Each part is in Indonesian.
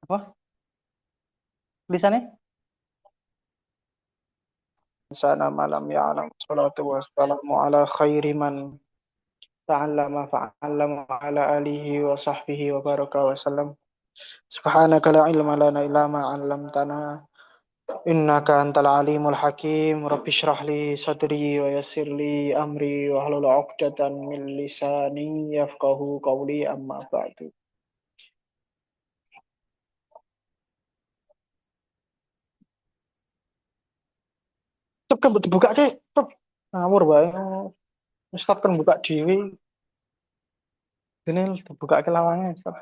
Apa tulisannya? Sana malam ya'lam salatu wassalamu ala khairi man ta'allama fa'allama ala alihi wa sahbihi wa baraka wa sallam. Subhanaka la ilma lana illa ma 'allamtana innaka antal alimul hakim. Rabbi shrah li sadri wa yassir li amri wa hlul 'uqdatam min lisani yafqahu qawli amma ba'du. Cep kan dibuka ke? Cep. Ngawur bae. Ustaz kan buka dhewe. Dene dibuka ke lawangnya Ustaz.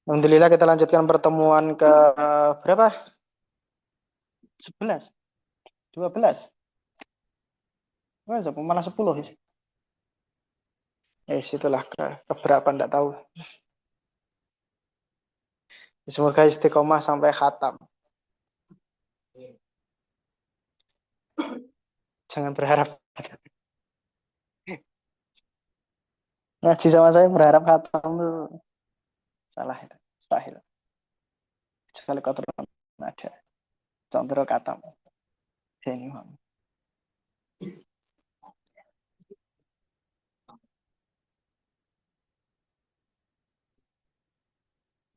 Alhamdulillah kita lanjutkan pertemuan ke berapa? 11, 12. Malah 10 sih. Itulah keberapa enggak tahu. Semoga istiqomah sampai khatam. Jangan berharap. Ngaji sama saya berharap khatam tuh salah itu. Mustahil. Sekali kau terus ada. Contoh khatam. Ini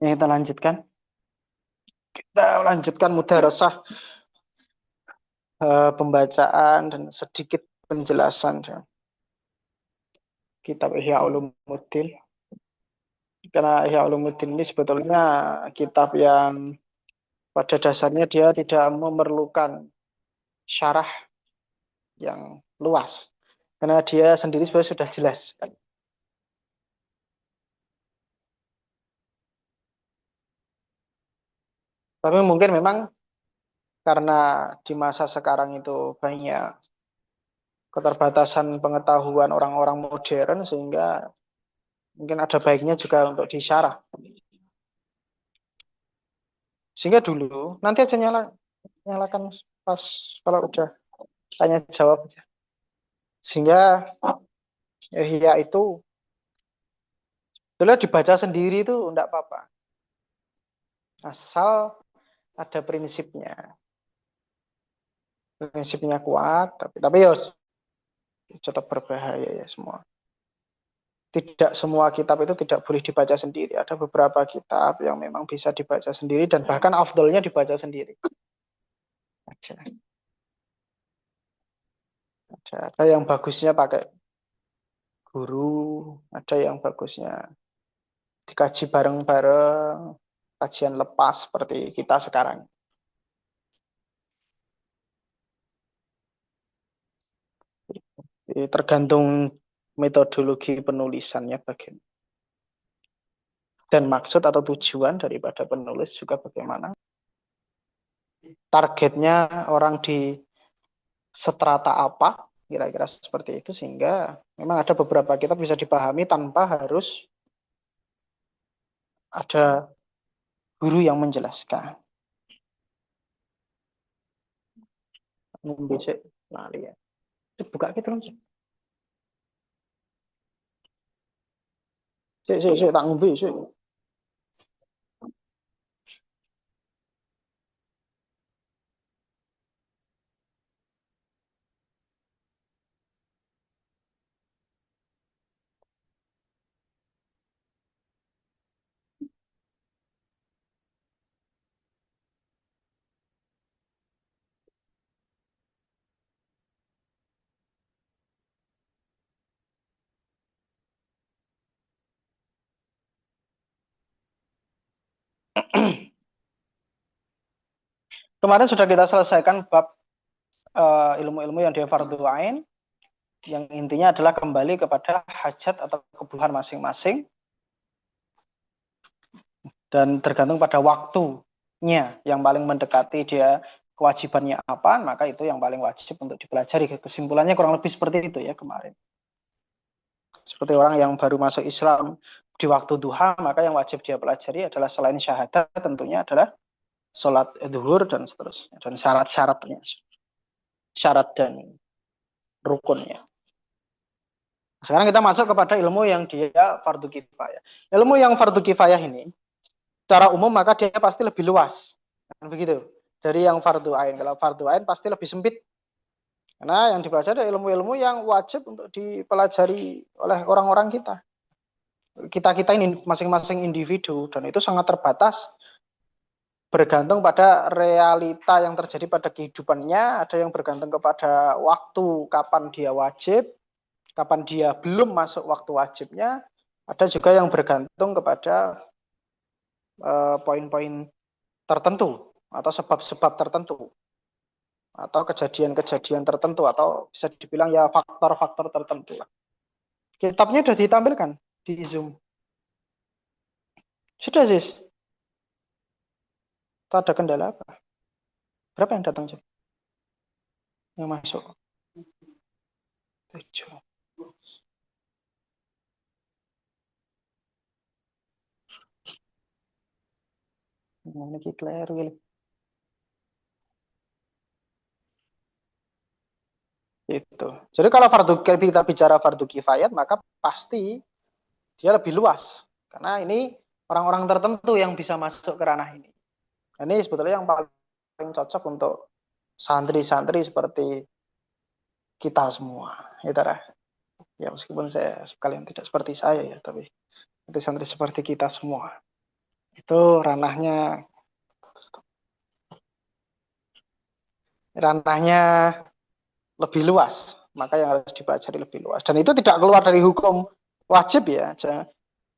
yang kita lanjutkan. Kita lanjutkan mudarasah pembacaan dan sedikit penjelasan kitab Ihya Ulumuddin. Karena Ihya Ulumuddin ini sebetulnya kitab yang pada dasarnya dia tidak memerlukan syarah yang luas. Karena dia sendiri sebenarnya sudah jelas. Tapi mungkin memang karena di masa sekarang itu banyak keterbatasan pengetahuan orang-orang modern sehingga mungkin ada baiknya juga untuk disyarah. Sehingga dulu nanti aja nyalakan pas kalau udah tanya jawab aja. Sehingga ya itu dulu dibaca sendiri itu enggak apa-apa. Asal ada prinsipnya. Prinsipnya kuat, tapi ya tetap berbahaya ya semua. Tidak semua kitab itu tidak boleh dibaca sendiri. Ada beberapa kitab yang memang bisa dibaca sendiri dan bahkan afdolnya dibaca sendiri. Ada yang bagusnya pakai guru, ada yang bagusnya dikaji bareng-bareng, kajian lepas seperti kita sekarang. Tergantung metodologi penulisannya bagaimana. Dan maksud atau tujuan daripada penulis juga bagaimana. Targetnya orang di strata apa, kira-kira seperti itu, sehingga memang ada beberapa kitab bisa dipahami tanpa harus ada guru yang menjelaskan. Bisa lali ya. Buka gitu langsung. Tak ngombe sik. Kemarin sudah kita selesaikan bab ilmu-ilmu yang dia fardhu ain, yang intinya adalah kembali kepada hajat atau kebutuhan masing-masing dan tergantung pada waktunya yang paling mendekati dia kewajibannya apa, maka itu yang paling wajib untuk dipelajari. Kesimpulannya kurang lebih seperti itu ya kemarin. Seperti orang yang baru masuk Islam di waktu duha, maka yang wajib dia pelajari adalah selain syahadat tentunya adalah sholat zuhur dan seterusnya, dan syarat-syaratnya, syarat dan rukunnya. Sekarang kita masuk kepada ilmu yang dia fardu kifayah. Ilmu yang fardu kifayah ini secara umum maka dia pasti lebih luas. Kan begitu. Dari yang fardu ain. Kalau fardu ain pasti lebih sempit. Karena yang dipelajari adalah ilmu-ilmu yang wajib untuk dipelajari oleh orang-orang kita. Kita ini masing-masing individu dan itu sangat terbatas bergantung pada realita yang terjadi pada kehidupannya, ada yang bergantung kepada waktu kapan dia wajib, kapan dia belum masuk waktu wajibnya, ada juga yang bergantung kepada poin-poin tertentu atau sebab-sebab tertentu atau kejadian-kejadian tertentu atau bisa dibilang ya faktor-faktor tertentu lah. Kitabnya sudah ditampilkan di Zoom. Sudah, Sis? Atau ada kendala apa? Berapa yang datang, Sis? Yang masuk? 7. Ini keliru ya. Itu. Jadi kalau kita bicara fardu kifayat maka pasti dia lebih luas karena ini orang-orang tertentu yang bisa masuk ke ranah ini. Ini sebetulnya yang paling cocok untuk santri-santri seperti kita semua, ya meskipun saya sekalian tidak seperti saya ya, tapi santri seperti kita semua itu ranahnya lebih luas, maka yang harus dipelajari lebih luas. Dan itu tidak keluar dari hukum wajib ya.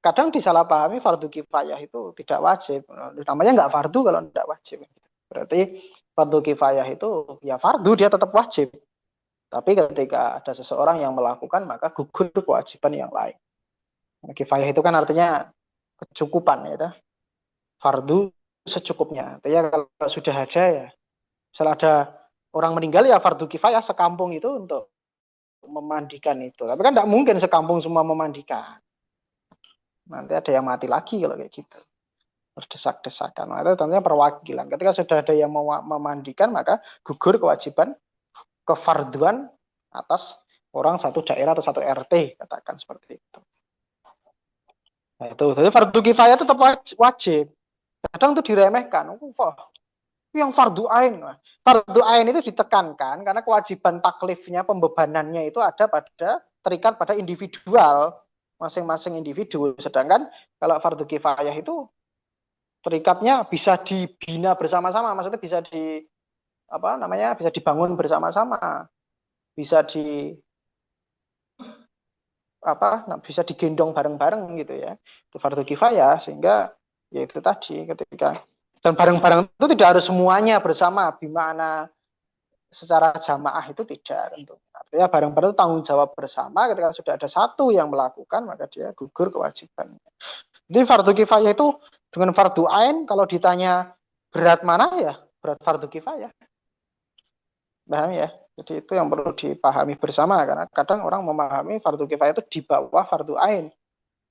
Kadang disalahpahami fardu kifayah itu tidak wajib. Namanya nggak fardu kalau tidak wajib. Berarti fardu kifayah itu ya fardu, dia tetap wajib. Tapi ketika ada seseorang yang melakukan maka gugur kewajiban yang lain. Kifayah itu kan artinya kecukupan ya. Fardu secukupnya. Artinya kalau sudah ada ya, misalnya ada orang meninggal ya fardu kifayah sekampung itu untuk memandikan itu. Tapi kan tidak mungkin sekampung semua memandikan. Nanti ada yang mati lagi kalau kayak gitu. Berdesak-desakan. Nah, itu tentunya perwakilan. Ketika sudah ada yang mau memandikan, maka gugur kewajiban kefarduan atas orang satu daerah atau satu RT, katakan seperti itu. Nah, itu. Jadi fardu kifayah itu tetap wajib. Kadang itu diremehkan. Wah, yang fardu ain. Fardu ain itu ditekankan karena kewajiban taklifnya, pembebanannya itu ada terikat pada individual masing-masing individu. Sedangkan kalau fardu kifayah itu terikatnya bisa dibina bersama-sama, maksudnya bisa bisa dibangun bersama-sama, bisa bisa digendong bareng-bareng gitu ya. Itu fardu kifayah sehingga ya itu tadi ketika dan bareng-bareng itu tidak harus semuanya bersama, bimana secara jamaah itu tidak tentu. Artinya bareng-bareng itu tanggung jawab bersama, ketika sudah ada satu yang melakukan maka dia gugur kewajibannya. Jadi fardu kifayah itu dengan fardu ain kalau ditanya berat mana ya berat fardu kifayah. Paham ya? Jadi itu yang perlu dipahami bersama karena kadang orang memahami fardu kifayah itu di bawah fardu ain.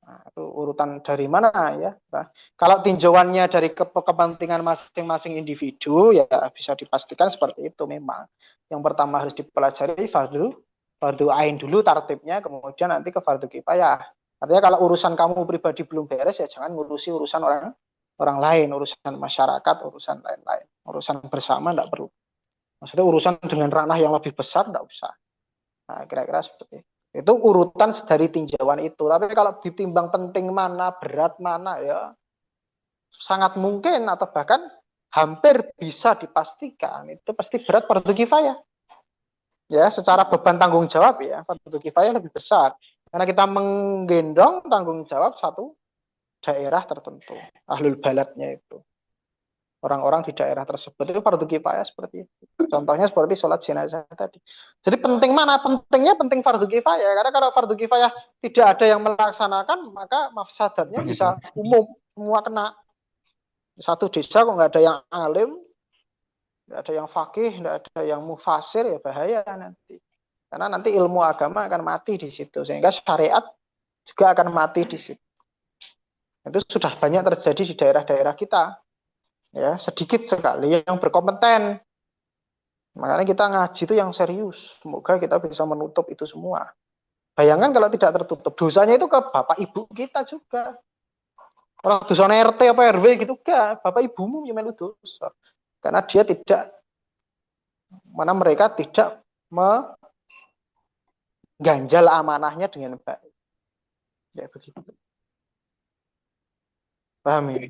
Nah, itu urutan dari mana ya? Nah, kalau tinjauannya dari kepentingan masing-masing individu ya bisa dipastikan seperti itu memang. Yang pertama harus dipelajari fardu ain dulu tartibnya, kemudian nanti ke fardu kifayah. Artinya kalau urusan kamu pribadi belum beres ya jangan ngurusi urusan orang lain, urusan masyarakat, urusan lain-lain. Urusan bersama enggak perlu. Maksudnya urusan dengan ranah yang lebih besar enggak usah. Nah, kira-kira seperti itu. Itu urutan dari tinjauan itu. Tapi kalau ditimbang penting mana, berat mana ya sangat mungkin atau bahkan hampir bisa dipastikan itu pasti berat fardu kifayah. Ya, secara beban tanggung jawab ya, fardu kifayah lebih besar. Karena kita menggendong tanggung jawab satu daerah tertentu, ahlul baladnya itu. Orang-orang di daerah tersebut itu fardu kifayah seperti itu. Contohnya seperti sholat jenazah tadi. Jadi penting mana? Pentingnya penting fardu kifayah. Karena kalau fardu kifayah tidak ada yang melaksanakan, maka mafsadatnya bisa umum. Semua kena. Satu desa kok nggak ada yang alim, nggak ada yang fakih, nggak ada yang mufasir, ya bahaya nanti. Karena nanti ilmu agama akan mati di situ. Sehingga syariat juga akan mati di situ. Itu sudah banyak terjadi di daerah-daerah kita. Ya, sedikit sekali yang berkompeten. Makanya kita ngaji itu yang serius. Semoga kita bisa menutup itu semua. Bayangkan kalau tidak tertutup, dosanya itu ke bapak ibu kita juga. Kalau dosa RT apa RW gitu, enggak. Bapak ibumu yang melu dosa. Karena dia tidak, mana mereka tidak mengganjal amanahnya dengan baik. Ya begitu. Paham ya?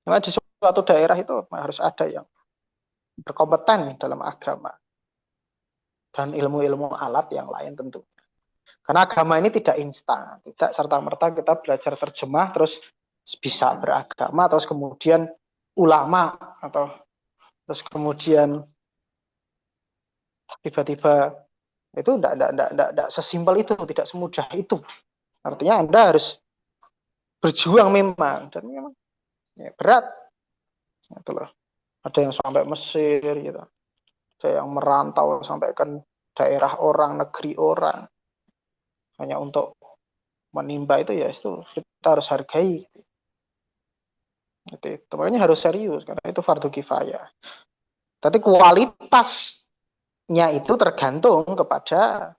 Karena di suatu daerah itu harus ada yang berkompeten dalam agama dan ilmu-ilmu alat yang lain tentu. Karena agama ini tidak instan, tidak serta-merta kita belajar terjemah terus bisa beragama, terus kemudian ulama atau terus kemudian tiba-tiba itu tidak sesimpel itu, tidak semudah itu. Artinya Anda harus berjuang memang dan memang ya, berat. Gitu loh. Ada yang sampai Mesir gitu, ada yang merantau sampai ke daerah orang, negeri orang hanya untuk menimba itu ya itu kita harus hargai. Itu makanya harus serius karena itu fardu kifayah. Tapi kualitasnya itu tergantung kepada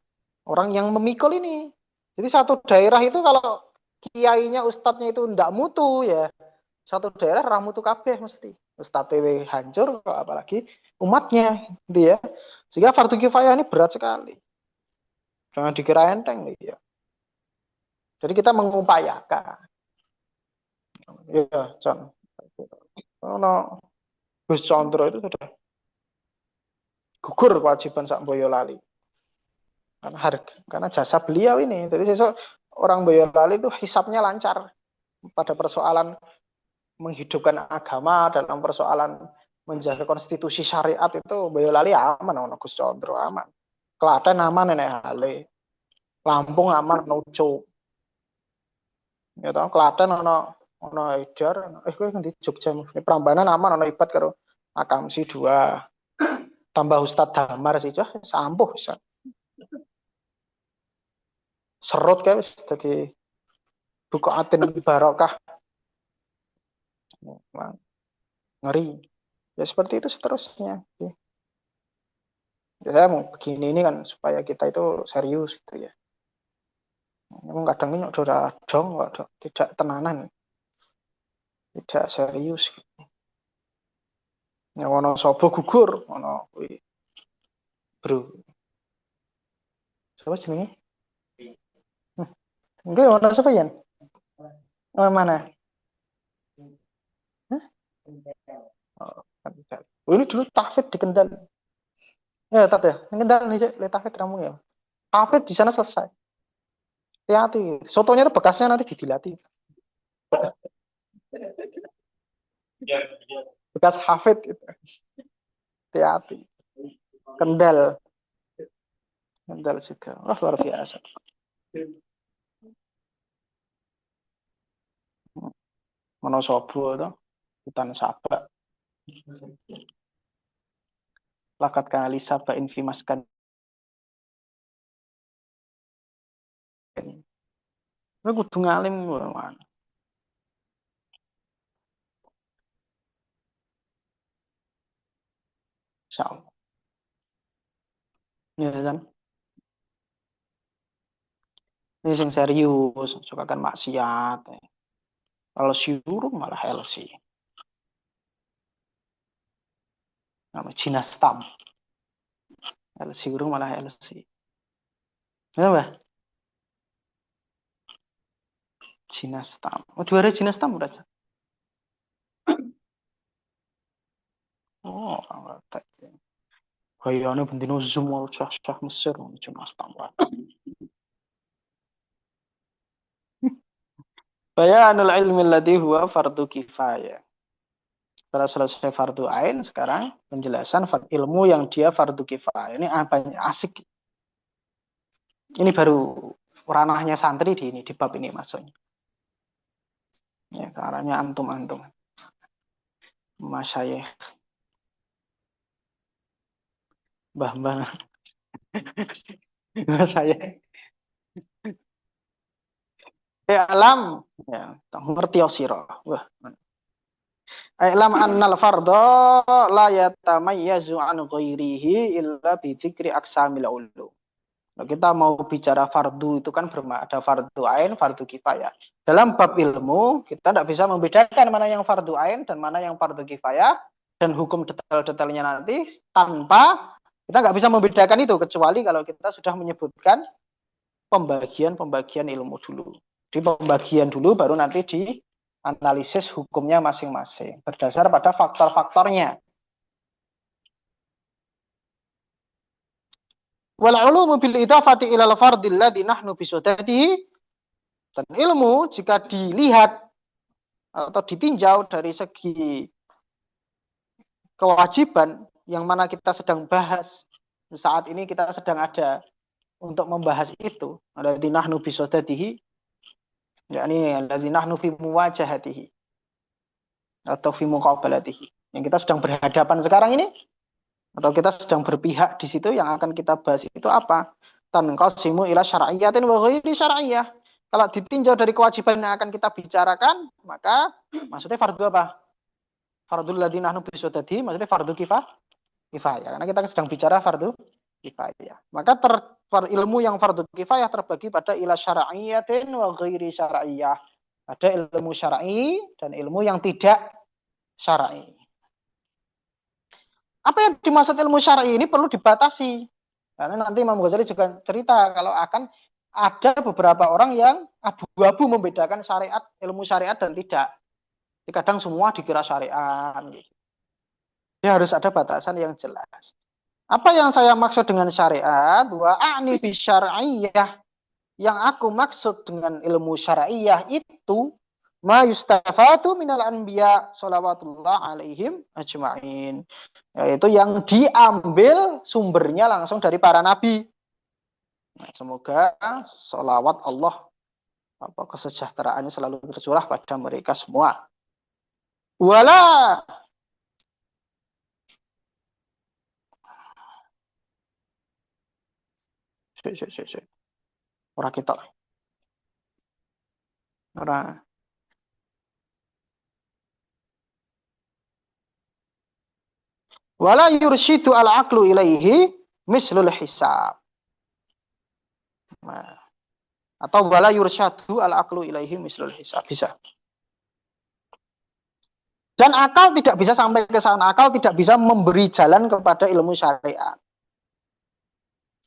orang yang memikul ini. Jadi satu daerah itu kalau kiainya ustadznya itu ndak mutu ya satu daerah ramutu kabeh mesti ustadz hancur apalagi umatnya gitu ya. Sehingga fardu kifayah ini berat sekali. Jangan dikira enteng ya. Jadi kita mengupayakan. Ya, John. Oh, no. Gus Condro itu sudah gugur kewajiban sak Boyolali. Karena harga, karena jasa beliau ini. Jadi besok orang Boyolali itu hisapnya lancar pada persoalan menghidupkan agama dalam persoalan menjaga konstitusi syariat itu Boyolali aman ono Gus Condro aman. Klaten aman Nenek Hale. Lampung aman Nucuk. Ya toh Klaten ono Haidar, kowe ngendi Jogja Prambanan aman ono Ibat karo Akamsi 2. Tambah Ustadz Damar sih, sampuh bisa. Serut kayak wis dadi buku atin barokah. Ngeri. Ya seperti itu seterusnya. Ya, saya mau begini ini kan supaya kita itu serius gitu ya. Memang kadang ini udah dong, tidak tenanan, tidak serius. Yang ono sobo gugur, ono bro. Siapa jenenge? Enggak, ono siapa ya? Oh, mana? Hah? Oh, ini dulu tahfidz di Kendal. Ya, tat ya. Kendal nih, lihat tahfidz kamu ya. Tahfidz di sana selesai. Hati-hati. Sotonya itu bekasnya nanti didilati. Bekas hafid itu. Hati-hati. Kendal. Kendal juga. Wah, luar biasa. Monosobo itu. Hutan Sabak. Lakat kali Sabak infimaskan. Ini kudu ngalim. Insyaallah. Ya kan? Ini yang serius, suka kan maksiat. Kalau syuruh malah LC. Nama Jinastam. LC urung malah LC. Kenapa? Jinastam. Oh, juara Jinastam udah. Oh, ngerti. Kayaknya bentino zoom mau cah Mesir Jinastam. Bayanul ilmi alladhi huwa fardu kifayah. Setelah selesai fardu ain, sekarang penjelasan ilmu yang dia fardu kifayah. Ini asik. Ini baru ranahnya santri di bab ini maksudnya. Ya, caranya antum-antum. Masyayikh. Mbah-mbah. Masyayikh. Alam. Ya, ngerti sira. Wah. Alam annal fardha la yatamayyazu an ghairihi illa bi dzikri aqsamil ulum. Kalau kita mau bicara fardu itu kan ada fardu ain, fardu kifayah. Dalam bab ilmu kita tidak bisa membedakan mana yang fardu ain dan mana yang fardu kifayah dan hukum detail-detailnya nanti tanpa kita nggak bisa membedakan itu kecuali kalau kita sudah menyebutkan pembagian ilmu dulu. Di pembagian dulu baru nanti dianalisis hukumnya masing-masing berdasar pada faktor-faktornya. Wal ulumu bil idafati ilal fardil ladzi nahnu bisudatihi, dan ilmu jika dilihat atau ditinjau dari segi kewajiban yang mana kita sedang bahas saat ini, kita sedang ada untuk membahas itu, alladzi nahnu bisudatihi, yakni alladzi nahnu fi muwajahatihi atau fi muqabalatihi, yang kita sedang berhadapan sekarang ini atau kita sedang berpihak di situ, yang akan kita bahas itu apa? Tanqasimu ila syar'iyyatin wa ghairi syar'iyyah. Kalau ditinjau dari kewajiban yang akan kita bicarakan, maka maksudnya fardu apa? Fardul ladzina nahnu bisudati, maksudnya fardu kifayah. Karena kita sedang bicara fardu kifayah. Maka ilmu yang fardu kifayah terbagi pada ila syar'iyyatin wa ghairi syar'iyyah. Ada ilmu syar'i dan ilmu yang tidak syar'i. Apa yang dimaksud ilmu syar'i ini perlu dibatasi. Karena nanti Imam Ghazali juga cerita kalau akan ada beberapa orang yang abu-abu membedakan syariat, ilmu syariat dan tidak. Kadang semua dikira syariat. Jadi harus ada batasan yang jelas. Apa yang saya maksud dengan syariat? Wa a'ni bi syar'iyyah. Yang aku maksud dengan ilmu syar'iyyah itu ma yustafatu minal anbiya sholawatullah alaihim ajma'in, yaitu yang diambil sumbernya langsung dari para nabi. Nah, semoga sholawat Allah kesejahteraannya selalu tercurah pada mereka semua. Wala ora kita ora wala yursyidu al-aqlu ilaihi mislul hisab. Nah, atau wala yursyadu al-aqlu ilaihi mislul hisab, bisa. Dan akal tidak bisa sampai ke sana. Akal tidak bisa memberi jalan kepada ilmu syariat.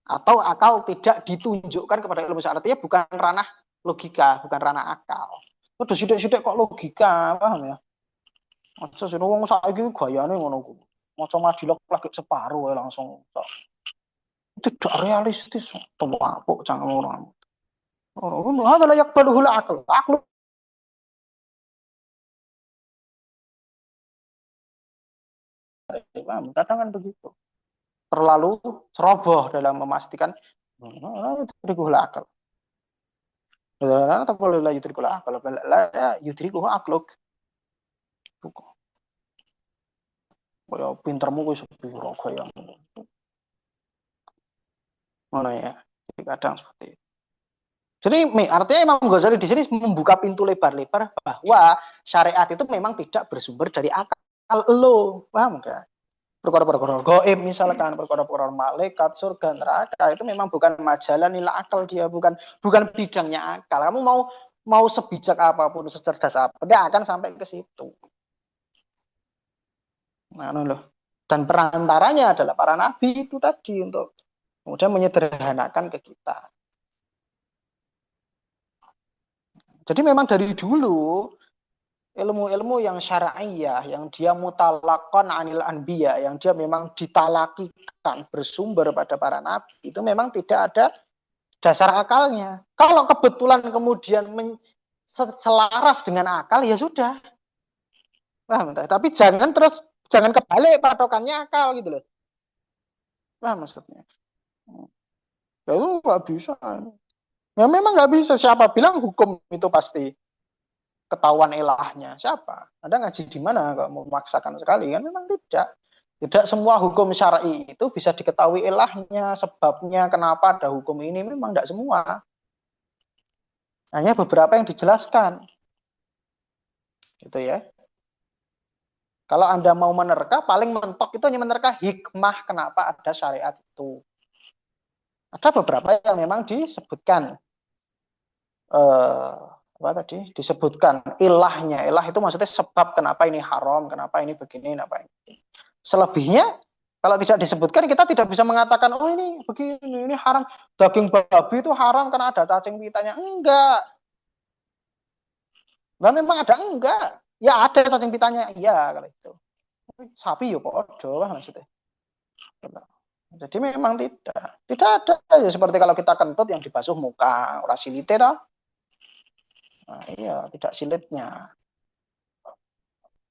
Atau akal tidak ditunjukkan kepada ilmu syariat. Artinya bukan ranah logika, bukan ranah akal. Udah sidik-sidik kok logika, paham ya? Maksud sih, wong saiki gayane ngono ku. Maca madilok lagi separuh langsung. Tidak realistis. Temu apuk cangkem orang. Oh, hada la yaqbaluhu al-aql. Aql kadang kan begitu. Terlalu ceroboh dalam memastikan yudrikuhul akal. La taqulu la yudrikuhul akal, la yudrikuhu akluk. Kaya pintermu wis sepiro kaya ngono ya. Jadi kadang seperti itu. Jadi artinya Imam Ghazali di sini membuka pintu lebar-lebar bahwa syariat itu memang tidak bersumber dari akal lo, paham enggak? Perkara-perkara gaib misalkan, perkara-perkara malaikat, surga, neraka, itu memang bukan majalah nilai akal dia, bukan bidangnya akal. Kamu mau sebijak apapun, secerdas apa, dia akan sampai ke situ. Nah, loh. Dan perantaranya adalah para nabi itu tadi untuk kemudian menyederhanakan ke kita. Jadi memang dari dulu ilmu-ilmu yang syar'iyah, yang dia mutalakon anil anbiya, yang dia memang ditalakikan bersumber pada para nabi, itu memang tidak ada dasar akalnya. Kalau kebetulan kemudian selaras dengan akal, ya sudah. Paham? Tapi jangan kebalik patokannya akal gitu loh. Paham maksudnya? Ya itu nggak bisa. Ya memang nggak bisa. Siapa bilang hukum itu pasti ketahuan ilahnya? Siapa? Anda ngaji di mana kalau mau memaksakan sekali? Kan memang tidak. Tidak semua hukum syar'i itu bisa diketahui ilahnya, sebabnya kenapa ada hukum ini, memang tidak semua. Hanya beberapa yang dijelaskan. Gitu ya. Kalau Anda mau menerka, paling mentok itu hanya menerka hikmah kenapa ada syariat itu. Ada beberapa yang memang disebutkan apa tadi? Disebutkan ilahnya. Ilah itu maksudnya sebab kenapa ini haram, kenapa ini begini, kenapa ini. Selebihnya kalau tidak disebutkan kita tidak bisa mengatakan oh ini begini, ini haram. Daging babi itu haram karena ada cacing pitanya. Enggak. Nah, memang ada enggak? Ya ada cacing pitanya. Iya kalau itu. Sapi yo podo lah maksudnya. Jadi memang tidak ada ya seperti kalau kita kentut yang dibasuh muka, ora silite toh. Nah, iya, tidak silitnya.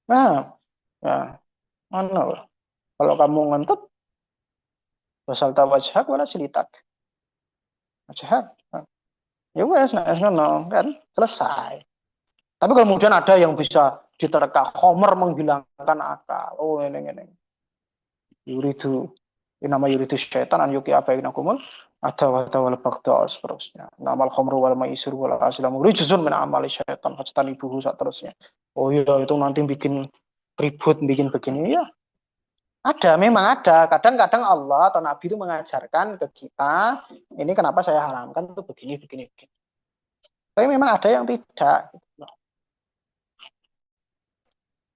Nah, ya, mana? Kalau kamu ngentut, basal tawajhak wala silitak. Wajhak. Ya wes, nah, ngono kan selesai. Tapi kemudian ada yang bisa diterka homer menghilangkan akal. Oh, ini. Yuridu nama yuridu syaitan an yuki apa yang kumul ada wal bagda seterusnya. Namal khamru wal maisir wal aslamu rijzun min amali syaitan fajtanibuhu seterusnya. Oh iya itu nanti bikin ribut, bikin begini ya. Ada, memang ada. Kadang-kadang Allah atau Nabi itu mengajarkan ke kita, ini kenapa saya haramkan itu begini, begini, begini. Tapi memang ada yang tidak.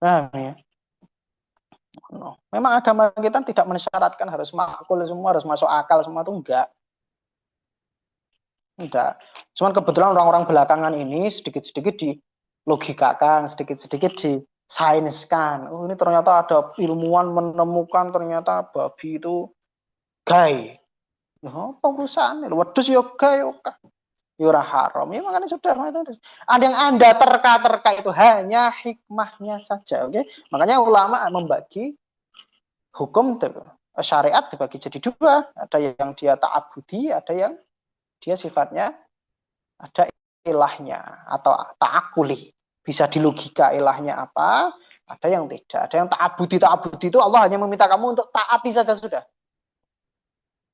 Nah, ya. No. Memang agama kita tidak mensyaratkan harus makul semua, harus masuk akal semua itu enggak. Enggak. Cuman kebetulan orang-orang belakangan ini sedikit-sedikit dilogikakan, sedikit-sedikit disainskan. Oh, ini ternyata ada ilmuwan menemukan ternyata babi itu gay. Oh, perusahaan wedhus yo gay yo ora haram. Ya makanya sudah ada yang Anda terka-terka itu hanya hikmahnya saja, oke? Makanya ulama membagi hukum syariat dibagi jadi dua. Ada yang dia ta'abudi, ada yang dia sifatnya ada ilahnya atau ta'akuli. Bisa dilogika ilahnya apa, ada yang tidak. Ada yang ta'abudi. Ta'abudi itu Allah hanya meminta kamu untuk taati saja sudah.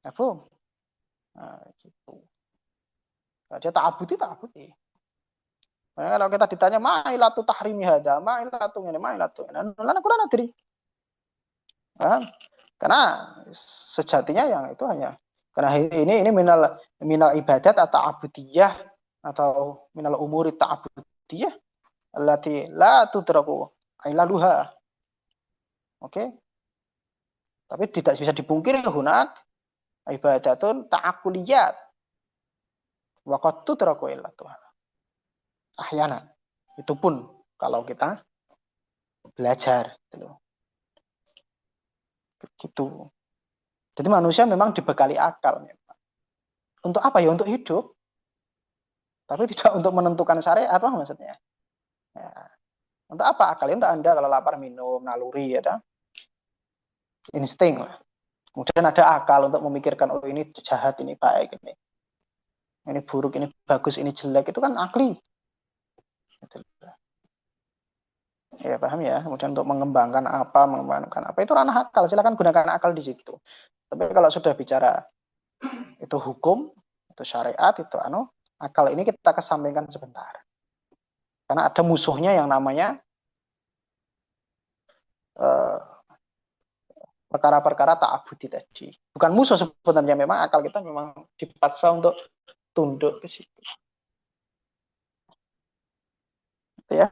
Ya, Bu. Nah, gitu. Nah, dia ta'abudi, ta'abudi. Nah, kalau kita ditanya, ma'ilatu tahrimi hada, ma'ilatu ini, ma'ilatu ini. Lalu Quran adri. Nah, karena sejatinya yang itu hanya karena ini minal ibadat atau abudiyah atau minal umuri ta'abudiyah allati la tudraku ailaluha. Oke. Tapi tidak bisa dipungkiri hunak ibadatun ta'akuliyat wa qad tudraku illatuha. Ahyanan. Itu pun kalau kita belajar gitu. Jadi manusia memang dibekali akal. Untuk apa ya? Untuk hidup. Tapi tidak untuk menentukan syariat, apa maksudnya? Ya. Untuk apa akal? Untuk Anda kalau lapar minum, naluri, ya, insting. Kemudian ada akal untuk memikirkan, oh ini jahat, ini baik, ini buruk, ini bagus, ini jelek. Itu kan akli. Ya paham ya. Kemudian untuk mengembangkan apa itu ranah akal. Silakan gunakan akal di situ. Tapi kalau sudah bicara itu hukum, itu syariat, itu akal ini kita kesampingkan sebentar. Karena ada musuhnya yang namanya perkara-perkara ta'abudi tadi. Bukan musuh sebenarnya, memang akal kita memang dipaksa untuk tunduk ke situ. Ya.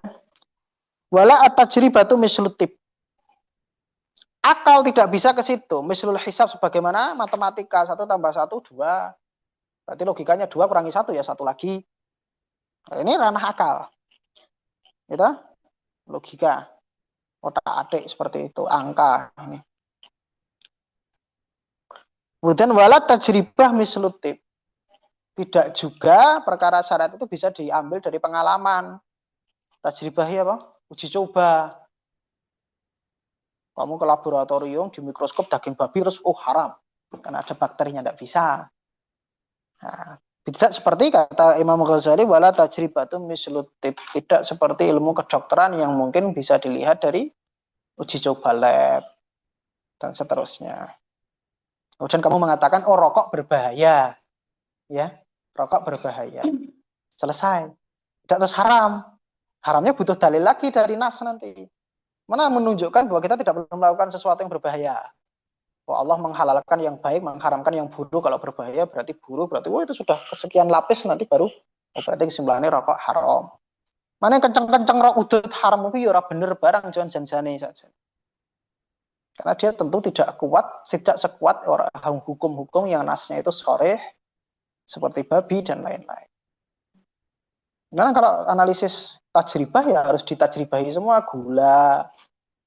Wala at-tajribatu mislutib. Akal tidak bisa ke situ. Mislul hisab sebagaimana matematika 1 tambah 1 2. Berarti logikanya 2 kurangi 1 ya 1 lagi. Nah, ini ranah akal. Gitu? Logika. Otak-atik seperti itu, angka ini. Kemudian wala tajribah mislutib. Tidak juga perkara syarat itu bisa diambil dari pengalaman. Tajribah ya apa? Uji coba. Kamu ke laboratorium di mikroskop daging babi terus haram karena ada bakterinya, tidak bisa. Nah, tidak seperti kata Imam Ghazali wala tajribatun mislutib, tidak seperti ilmu kedokteran yang mungkin bisa dilihat dari uji coba lab dan seterusnya. Kemudian kamu mengatakan oh rokok berbahaya, ya rokok berbahaya, selesai, tidak terus haram. Haramnya butuh dalil lagi dari nas nanti. Mana menunjukkan bahwa kita tidak perlu melakukan sesuatu yang berbahaya. Allah menghalalkan yang baik, mengharamkan yang buruk. Kalau berbahaya berarti buruk, berarti itu sudah kesekian lapis nanti baru berarti kesimpulannya rokok haram. Mana kenceng-kenceng rok udut haram itu ya ora bener barang cuman janjane saja. Karena dia tentu tidak kuat, tidak sekuat orang hukum-hukum yang nasnya itu sharih seperti babi dan lain-lain. Nah, kalau analisis tajribah ya harus ditajribahi semua, gula,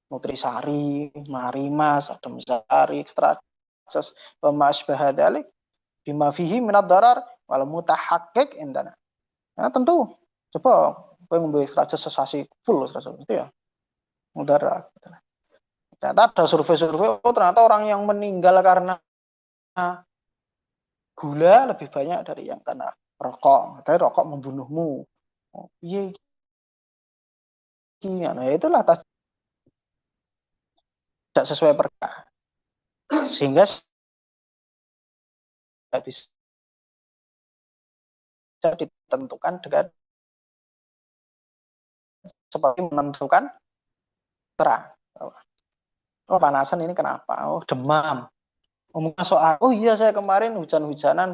nutrisari, marimas, adem sari, ekstrajas, pemasbah dalik, bima fihi minad darar, wal mutahaqqiq indana. Nah, tentu coba ngombe ekstrajas sesasi full ekstrajas itu ya mudarat. Ternyata ada survei-survei, ternyata orang yang meninggal karena gula lebih banyak dari yang karena rokok. Dari rokok membunuhmu. Oh, iya, iya. Nah, itulah tidak sesuai perkara. Sehingga tidak bisa ditentukan dengan seperti menentukan terang. Oh, panasan ini kenapa? Oh, demam. Oh, iya saya kemarin hujan-hujanan